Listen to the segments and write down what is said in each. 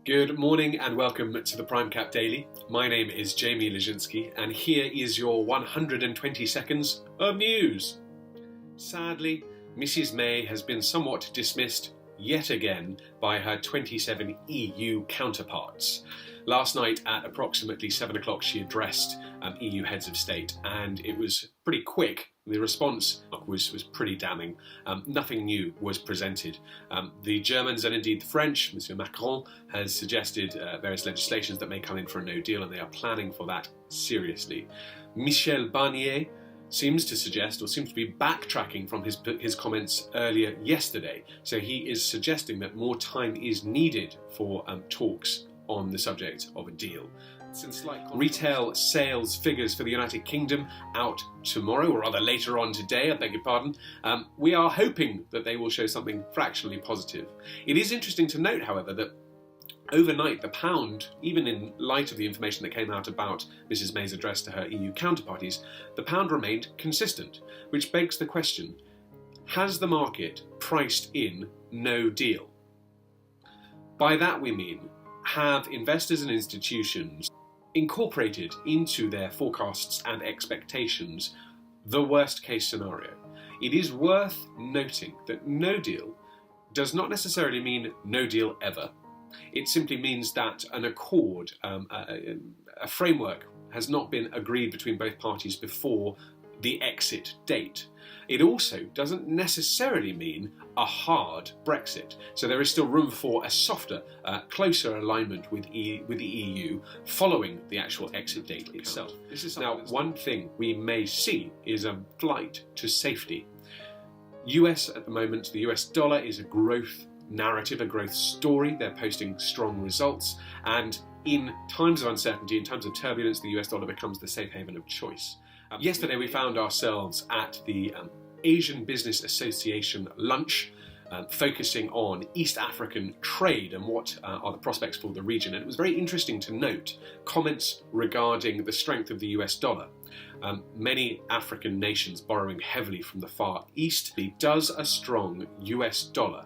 Good morning and welcome to the Prime Cap Daily. My name is Jamie Lezinski and here is your 120 seconds of news. Sadly, Mrs May has been somewhat dismissed yet again by her 27 EU counterparts. Last night at approximately 7 o'clock she addressed EU heads of state and it was pretty quick. The response was pretty damning. Nothing new was presented. The Germans and indeed the French, Monsieur Macron, has suggested various legislations that may come in for a no deal, and they are planning for that seriously. Michel Barnier seems to be backtracking from his comments earlier yesterday. So he is suggesting that more time is needed for talks on the subject of a deal. Retail sales figures for the United Kingdom out tomorrow, or rather later on today, I beg your pardon. We are hoping that they will show something fractionally positive. It is interesting to note, however, that overnight the pound, even in light of the information that came out about Mrs May's address to her EU counterparties, the pound remained consistent, which begs the question, has the market priced in no deal? By that we mean, have investors and institutions incorporated into their forecasts and expectations the worst case scenario? It is worth noting that no deal does not necessarily mean no deal ever. It simply means that an accord, a framework has not been agreed between both parties before the exit date. It also doesn't necessarily mean a hard Brexit. So there is still room for a softer, closer alignment with the EU following the actual exit date itself. Now, one thing we may see is a flight to safety. US at the moment, the US dollar is a growth narrative, a growth story. They're posting strong results, and in times of uncertainty, in times of turbulence, the US dollar becomes the safe haven of choice. Yesterday we found ourselves at the Asian Business Association lunch, focusing on East African trade and what are the prospects for the region. And it was very interesting to note comments regarding the strength of the US dollar. Many African nations borrowing heavily from the Far East. Does a strong US dollar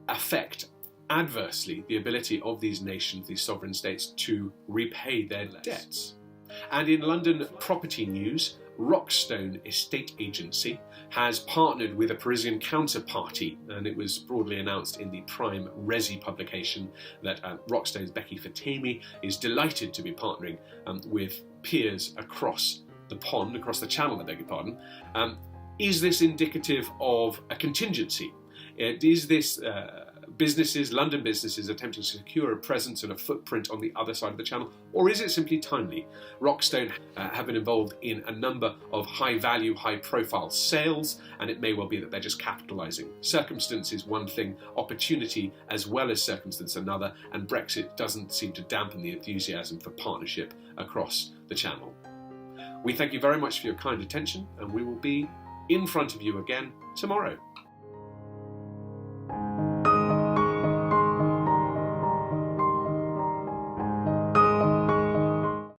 affect adversely the ability of these nations, these sovereign states, to repay their debts? And in London property news, Rokstone estate agency has partnered with a Parisian counterparty, and it was broadly announced in the Prime Resi publication that Rokstone's Becky Fatemi is delighted to be partnering with peers across the pond, across the channel, I beg your pardon. Is this indicative of a contingency? Is this London businesses attempting to secure a presence and a footprint on the other side of the channel, or is it simply timely? Rokstone have been involved in a number of high-value, high-profile sales, and it may well be that they're just capitalising. Circumstance is one thing, opportunity as well as circumstance another, and Brexit doesn't seem to dampen the enthusiasm for partnership across the channel. We thank you very much for your kind attention, and we will be in front of you again tomorrow.